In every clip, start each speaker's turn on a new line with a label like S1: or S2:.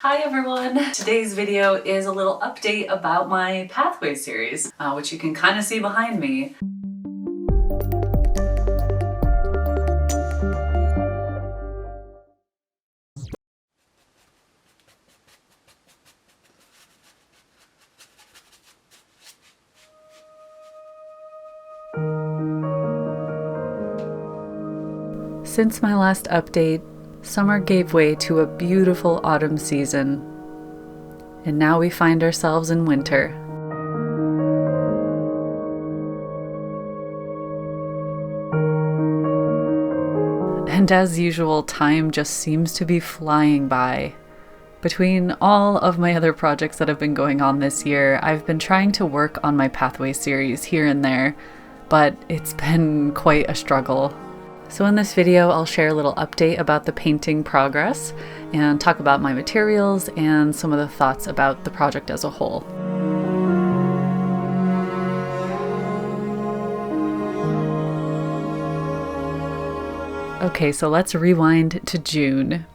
S1: Hi everyone! Today's video is a little update about my Pathway series, which you can kind of see behind me. Since my last update, summer gave way to a beautiful autumn season, and now we find ourselves in winter. And as usual, time just seems to be flying by. Between all of my other projects that have been going on this year, I've been trying to work on my Pathway series here and there, but it's been quite a struggle. So in this video, I'll share a little update about the painting progress and talk about my materials and some of the thoughts about the project as a whole. Okay, so let's rewind to June.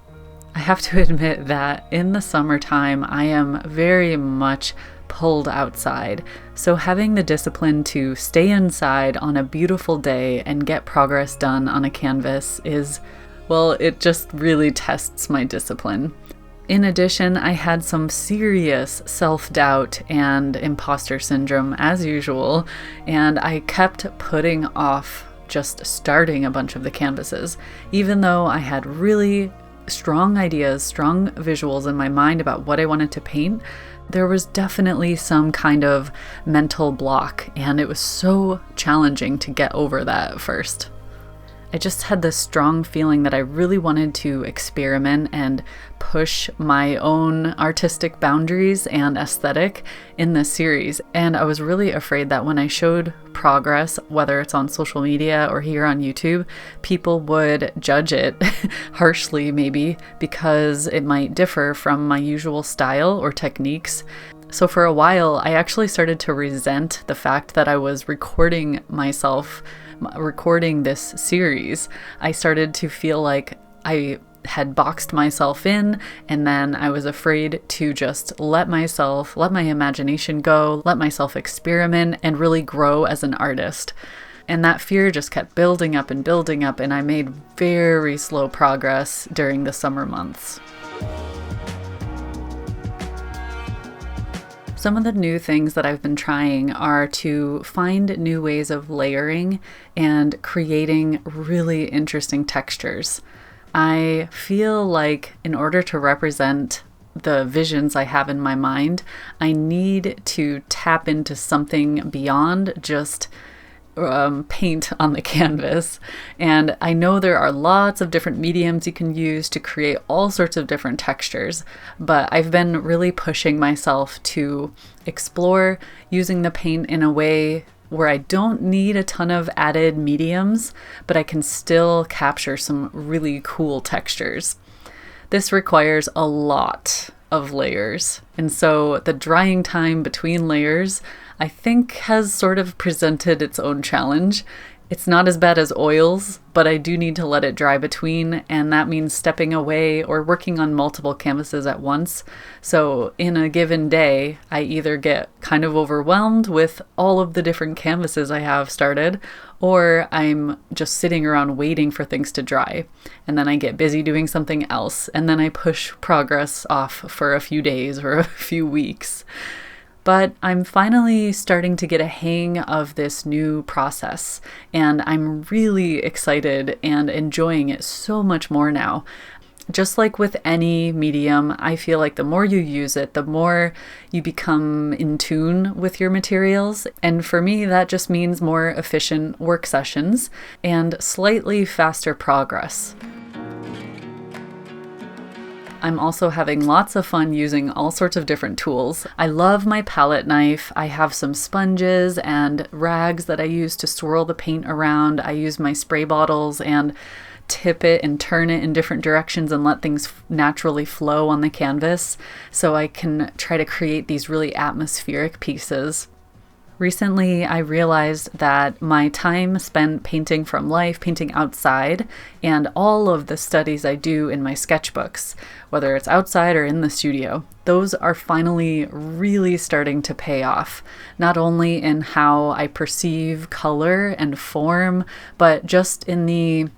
S1: I have to admit that in the summertime, I am very much pulled outside. So having the discipline to stay inside on a beautiful day and get progress done on a canvas is, well, it just really tests my discipline. In addition, I had some serious self-doubt and imposter syndrome as usual, and I kept putting off just starting a bunch of the canvases, even though I had really strong ideas, strong visuals in my mind about what I wanted to paint. There was definitely some kind of mental block, and it was so challenging to get over that at first. I just had this strong feeling that I really wanted to experiment and push my own artistic boundaries and aesthetic in this series. And I was really afraid that when I showed progress, whether it's on social media or here on YouTube, people would judge it harshly maybe because it might differ from my usual style or techniques. So for a while, I actually started to resent the fact that I was recording this series. I started to feel like I had boxed myself in, and then I was afraid to just let my imagination go, let myself experiment and really grow as an artist. And that fear just kept building up, and I made very slow progress during the summer months. Some of the new things that I've been trying are to find new ways of layering and creating really interesting textures. I feel like in order to represent the visions I have in my mind, I need to tap into something beyond just paint on the canvas. And I know there are lots of different mediums you can use to create all sorts of different textures, but I've been really pushing myself to explore using the paint in a way where I don't need a ton of added mediums, but I can still capture some really cool textures. This requires a lot of layers, and so the drying time between layers I think has sort of presented its own challenge. It's not as bad as oils, but I do need to let it dry between, and that means stepping away or working on multiple canvases at once. So in a given day, I either get kind of overwhelmed with all of the different canvases I have started, or I'm just sitting around waiting for things to dry. And then I get busy doing something else, and then I push progress off for a few days or a few weeks. But I'm finally starting to get a hang of this new process, and I'm really excited and enjoying it so much more now. Just like with any medium, I feel like the more you use it, the more you become in tune with your materials. And for me, that just means more efficient work sessions and slightly faster progress. I'm also having lots of fun using all sorts of different tools. I love my palette knife. I have some sponges and rags that I use to swirl the paint around. I use my spray bottles and tip it and turn it in different directions and let things naturally flow on the canvas so I can try to create these really atmospheric pieces. Recently, I realized that my time spent painting from life, painting outside, and all of the studies I do in my sketchbooks, whether it's outside or in the studio, those are finally really starting to pay off, not only in how I perceive color and form, but just in the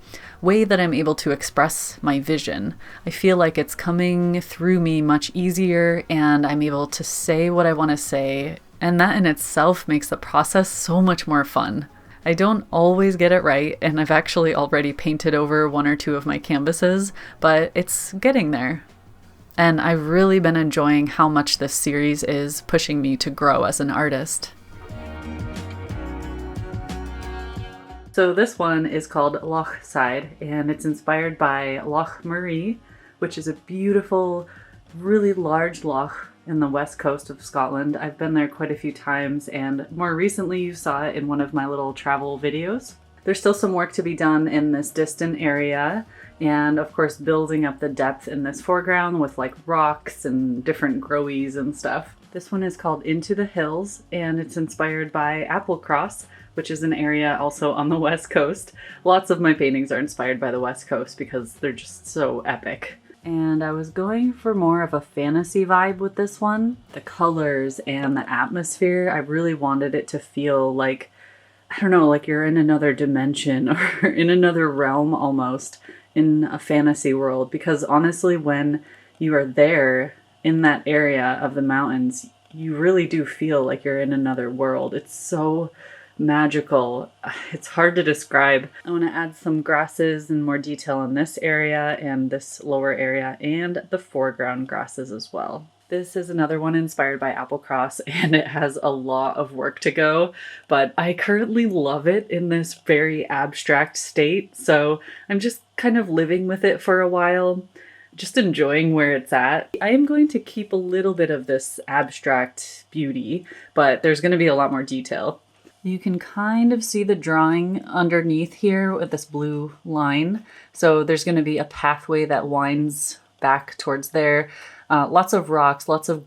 S1: way that I'm able to express my vision. I feel like it's coming through me much easier, and I'm able to say what I want to say. And that in itself makes the process so much more fun. I don't always get it right, and I've actually already painted over one or two of my canvases, but it's getting there. And I've really been enjoying how much this series is pushing me to grow as an artist. So this one is called Loch Side, and it's inspired by Loch Marie, which is a beautiful, really large loch in the west coast of Scotland. I've been there quite a few times, and more recently you saw it in one of my little travel videos. There's still some work to be done in this distant area, and of course building up the depth in this foreground with like rocks and different growies and stuff. This one is called Into the Hills, and it's inspired by Applecross, which is an area also on the west coast. Lots of my paintings are inspired by the west coast because they're just so epic. And I was going for more of a fantasy vibe with this one. The colors and the atmosphere, I really wanted it to feel like, I don't know, like you're in another dimension or in another realm almost in a fantasy world. Because honestly, when you are there in that area of the mountains, you really do feel like you're in another world. It's so magical. It's hard to describe. I want to add some grasses and more detail in this area and this lower area and the foreground grasses as well. This is another one inspired by Applecross, and it has a lot of work to go, but I currently love it in this very abstract state, so I'm just kind of living with it for a while, just enjoying where it's at. I am going to keep a little bit of this abstract beauty, but there's going to be a lot more detail. You can kind of see the drawing underneath here with this blue line. So there's going to be a pathway that winds back towards there. Lots of rocks, lots of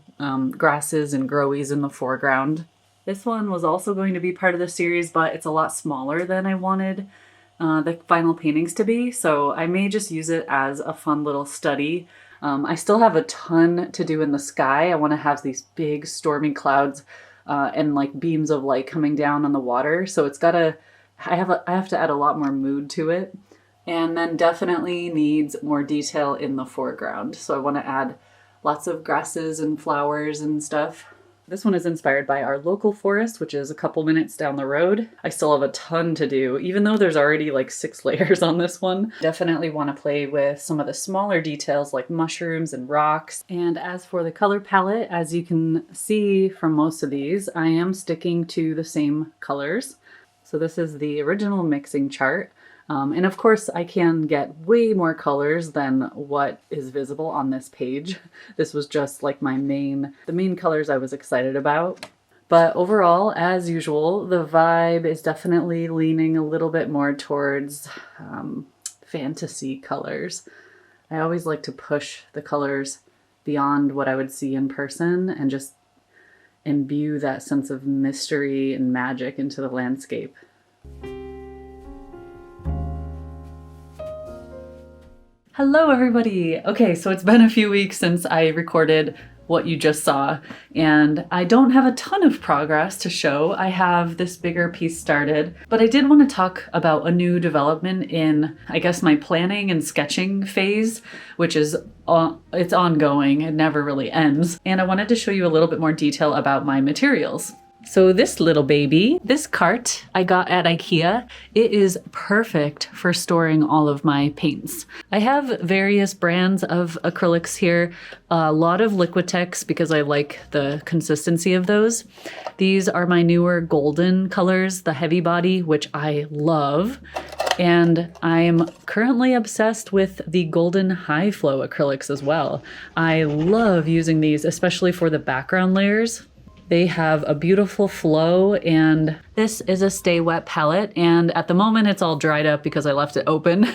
S1: grasses and growies in the foreground. This one was also going to be part of the series, but it's a lot smaller than I wanted the final paintings to be. So I may just use it as a fun little study. I still have a ton to do in the sky. I want to have these big stormy clouds and like beams of light coming down on the water. So it's gotta, I have to add a lot more mood to it. And then definitely needs more detail in the foreground. So I want to add lots of grasses and flowers and stuff. This one is inspired by our local forest, which is a couple minutes down the road. I still have a ton to do, even though there's already like 6 layers on this one. Definitely want to play with some of the smaller details like mushrooms and rocks. And as for the color palette, as you can see from most of these, I am sticking to the same colors. So this is the original mixing chart. And of course I can get way more colors than what is visible on this page. This was just like the main colors I was excited about. But overall, as usual, the vibe is definitely leaning a little bit more towards fantasy colors. I always like to push the colors beyond what I would see in person and just imbue that sense of mystery and magic into the landscape. Hello everybody! Okay, so it's been a few weeks since I recorded what you just saw, and I don't have a ton of progress to show. I have this bigger piece started, but I did want to talk about a new development in, I guess, my planning and sketching phase, which is, it's ongoing, it never really ends, and I wanted to show you a little bit more detail about my materials. So this little baby, this cart I got at IKEA, it is perfect for storing all of my paints. I have various brands of acrylics here, a lot of Liquitex because I like the consistency of those. These are my newer golden colors, the heavy body, which I love. And I'm currently obsessed with the golden high flow acrylics as well. I love using these, especially for the background layers. They have a beautiful flow and This is a Stay Wet palette, and at the moment it's all dried up because I left it open.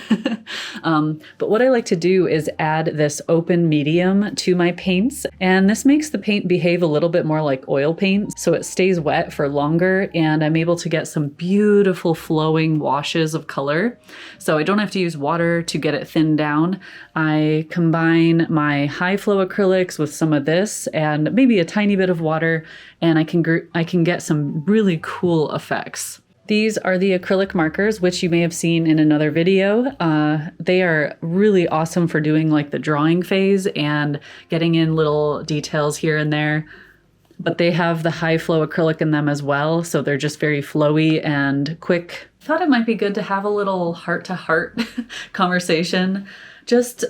S1: But what I like to do is add this open medium to my paints, and this makes the paint behave a little bit more like oil paint, so it stays wet for longer, and I'm able to get some beautiful flowing washes of color. So I don't have to use water to get it thinned down. I combine my high flow acrylics with some of this and maybe a tiny bit of water, and I can get some really cool effects. These are the acrylic markers, which you may have seen in another video. They are really awesome for doing like the drawing phase and getting in little details here and there. But they have the high flow acrylic in them as well, so they're just very flowy and quick. I thought it might be good to have a little heart-to-heart conversation. Just,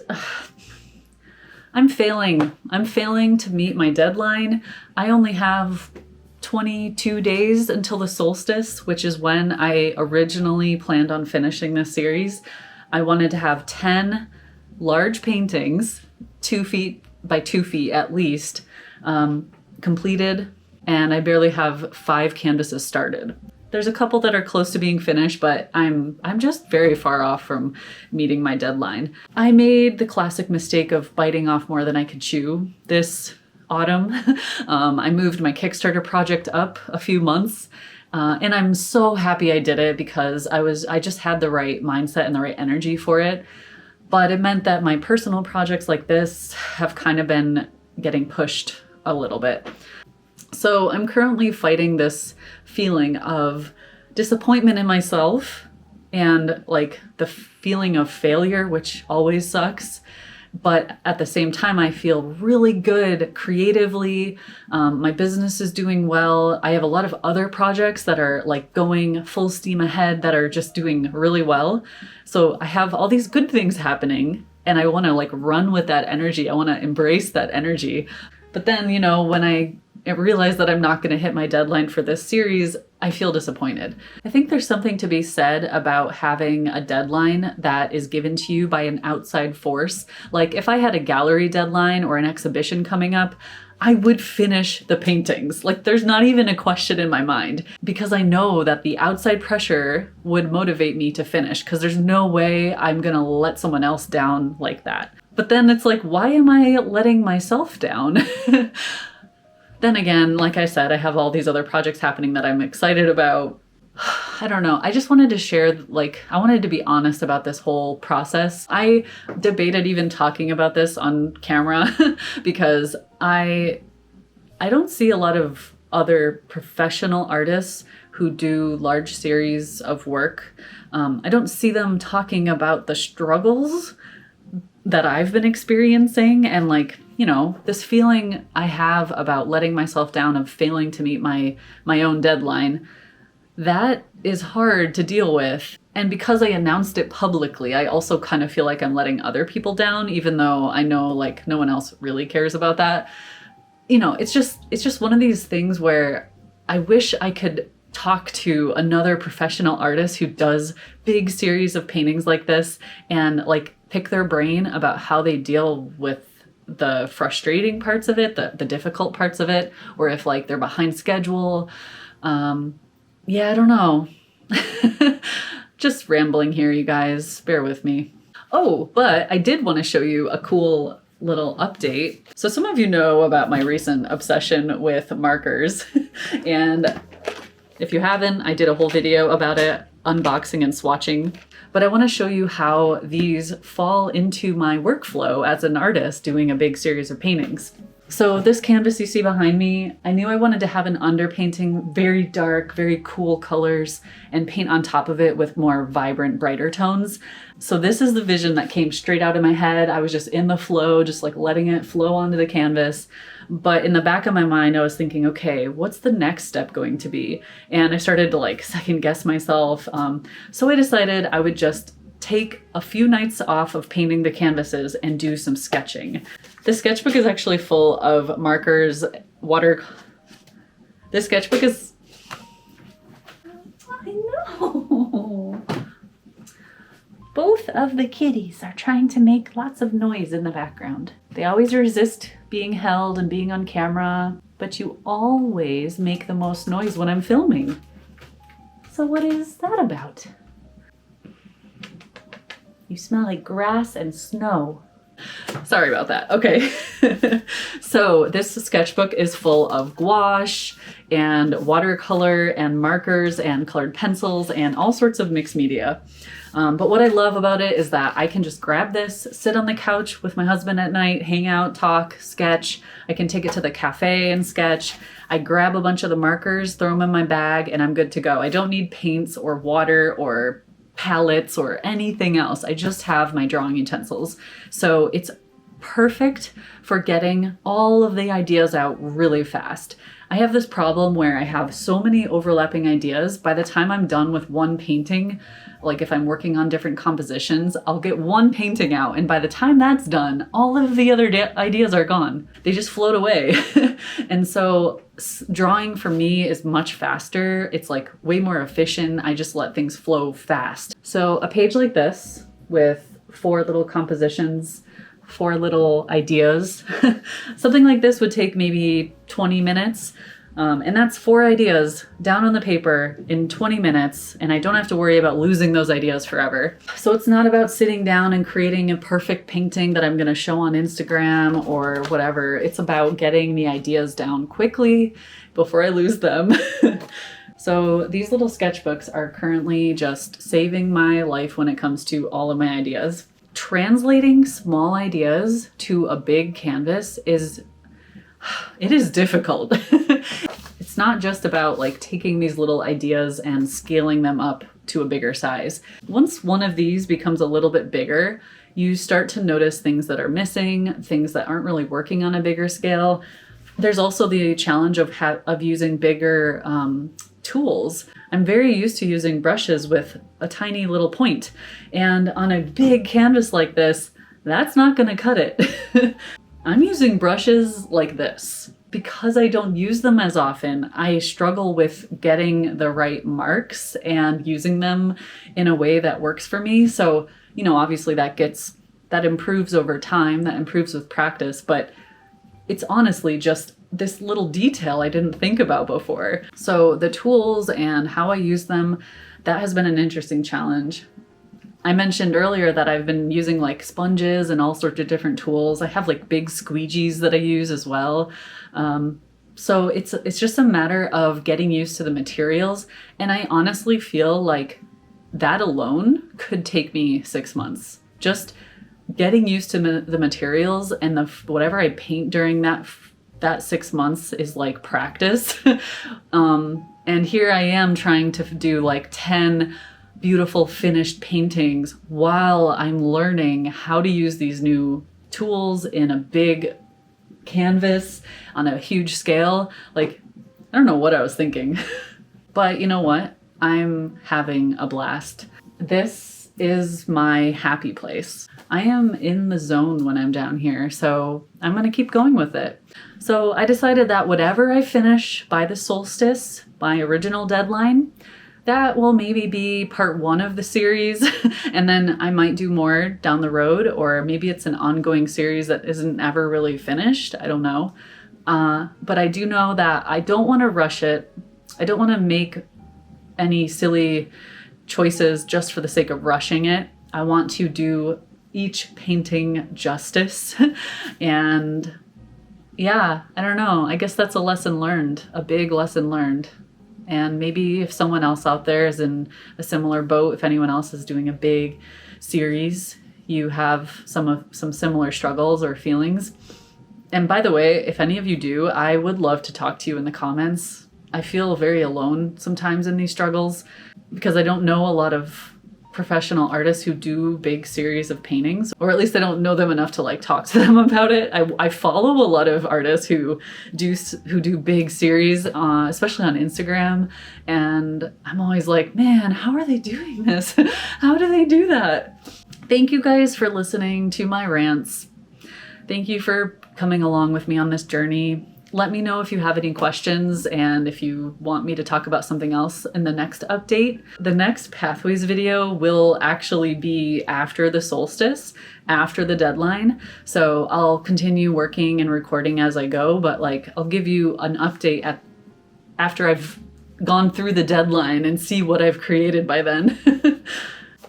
S1: I'm failing to meet my deadline. I only have 22 days until the solstice, which is when I originally planned on finishing this series. I wanted to have 10 large paintings, 2 feet by 2 feet at least, completed, and I barely have 5 canvases started. There's a couple that are close to being finished, but I'm just very far off from meeting my deadline. I made the classic mistake of biting off more than I could chew this autumn. I moved my Kickstarter project up a few months, and I'm so happy I did it because I just had the right mindset and the right energy for it. But it meant that my personal projects like this have kind of been getting pushed a little bit. So I'm currently fighting this feeling of disappointment in myself and like the feeling of failure, which always sucks. But at the same time, I feel really good creatively. My business is doing well. I have a lot of other projects that are like going full steam ahead that are just doing really well. So I have all these good things happening and I want to like run with that energy. I want to embrace that energy. But then, you know, when I realize that I'm not going to hit my deadline for this series, I feel disappointed. I think there's something to be said about having a deadline that is given to you by an outside force. Like if I had a gallery deadline or an exhibition coming up, I would finish the paintings. Like there's not even a question in my mind because I know that the outside pressure would motivate me to finish because there's no way I'm going to let someone else down like that. But then it's like, why am I letting myself down? Then again, like I said, I have all these other projects happening that I'm excited about. I don't know. I just wanted to share, I wanted to be honest about this whole process. I debated even talking about this on camera because I don't see a lot of other professional artists who do large series of work. I don't see them talking about the struggles that I've been experiencing and this feeling I have about letting myself down, of failing to meet my own deadline. That is hard to deal with. And because I announced it publicly, I also kind of feel like I'm letting other people down, even though I know no one else really cares about that. It's just one of these things where I wish I could talk to another professional artist who does big series of paintings like this and pick their brain about how they deal with the frustrating parts of it, the difficult parts of it, or if they're behind schedule. Yeah, I don't know. Just rambling here, you guys. Bear with me. Oh, but I did want to show you a cool little update. So some of you know about my recent obsession with markers. And if you haven't, I did a whole video about it, unboxing and swatching. But I want to show you how these fall into my workflow as an artist doing a big series of paintings. So this canvas you see behind me, I knew I wanted to have an underpainting, very dark, very cool colors, and paint on top of it with more vibrant, brighter tones. So this is the vision that came straight out of my head. I was just in the flow, just letting it flow onto the canvas. But in the back of my mind, I was thinking, okay, what's the next step going to be? And I started to second guess myself. So I decided I would just take a few nights off of painting the canvases and do some sketching. This sketchbook is actually full of markers, This sketchbook is... I know! Both of the kitties are trying to make lots of noise in the background. They always resist being held and being on camera, but you always make the most noise when I'm filming. So what is that about? You smell like grass and snow. Sorry about that. Okay. So this sketchbook is full of gouache and watercolor and markers and colored pencils and all sorts of mixed media. But what I love about it is that I can just grab this, sit on the couch with my husband at night, hang out, talk, sketch. I can take it to the cafe and sketch. I grab a bunch of the markers, throw them in my bag, and I'm good to go. I don't need paints or water or palettes or anything else. I just have my drawing utensils. So it's perfect for getting all of the ideas out really fast. I have this problem where I have so many overlapping ideas. By the time I'm done with one painting, like if I'm working on different compositions, I'll get one painting out, and by the time that's done, all of the other ideas are gone. They just float away. And so drawing for me is much faster. It's like way more efficient. I just let things flow fast. So a page like this with 4 little compositions, 4 little ideas, something like this would take maybe 20 minutes. And that's 4 ideas down on the paper in 20 minutes, and I don't have to worry about losing those ideas forever. So it's not about sitting down and creating a perfect painting that I'm going to show on Instagram or whatever. It's about getting the ideas down quickly before I lose them. So these little sketchbooks are currently just saving my life when it comes to all of my ideas. Translating small ideas to a big canvas is difficult. It's not just about like taking these little ideas and scaling them up to a bigger size. Once one of these becomes a little bit bigger, you start to notice things that are missing, things that aren't really working on a bigger scale. There's also the challenge of using bigger tools. I'm very used to using brushes with a tiny little point, and on a big canvas like this, that's not going to cut it. I'm using brushes like this. Because I don't use them as often, I struggle with getting the right marks and using them in a way that works for me. So, obviously that improves over time, that improves with practice, but it's honestly just this little detail I didn't think about before. So the tools and how I use them, that has been an interesting challenge. I mentioned earlier that I've been using like sponges and all sorts of different tools. I have like big squeegees that I use as well. So it's just a matter of getting used to the materials. And I honestly feel like that alone could take me 6 months. Just getting used to the materials and whatever I paint during that 6 months is like practice. And here I am trying to do like 10 beautiful finished paintings while I'm learning how to use these new tools in a big canvas on a huge scale. Like, I don't know what I was thinking. But you know what? I'm having a blast. This is my happy place. I am in the zone when I'm down here, so I'm going to keep going with it. So I decided that whatever I finish by the solstice, my original deadline, that will maybe be part 1 of the series, and then I might do more down the road, or maybe it's an ongoing series that isn't ever really finished. I don't know. But I do know that I don't want to rush it. I don't want to make any silly choices just for the sake of rushing it. I want to do each painting justice. And yeah, I don't know. I guess that's a lesson learned, a big lesson learned. And maybe if someone else out there is in a similar boat, if anyone else is doing a big series, you have some similar struggles or feelings. And by the way, if any of you do, I would love to talk to you in the comments. I feel very alone sometimes in these struggles because I don't know a lot of professional artists who do big series of paintings, or at least I don't know them enough to like talk to them about it. I follow a lot of artists who do big series, especially on Instagram, and I'm always like, man, how are they doing this? How do they do that? Thank you guys for listening to my rants. Thank you for coming along with me on this journey. Let me know if you have any questions and if you want me to talk about something else in the next update. The next Pathways video will actually be after the solstice, after the deadline. So I'll continue working and recording as I go, but like I'll give you an update after I've gone through the deadline and see what I've created by then.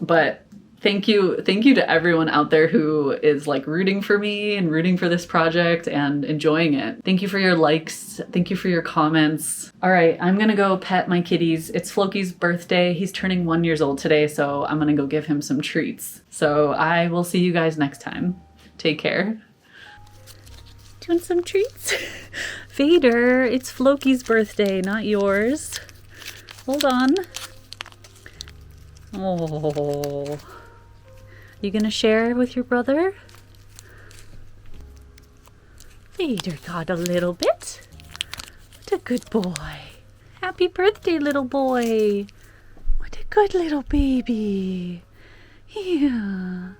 S1: But thank you to everyone out there who is like rooting for me and rooting for this project and enjoying it. Thank you for your likes. Thank you for your comments. All right, I'm gonna go pet my kitties. It's Floki's birthday. He's turning 1 year old today, so I'm gonna go give him some treats. So I will see you guys next time. Take care. Do you want some treats? Vader, it's Floki's birthday, not yours. Hold on. Oh. You gonna share with your brother? Vader got a little bit. What a good boy. Happy birthday, little boy. What a good little baby. Yeah.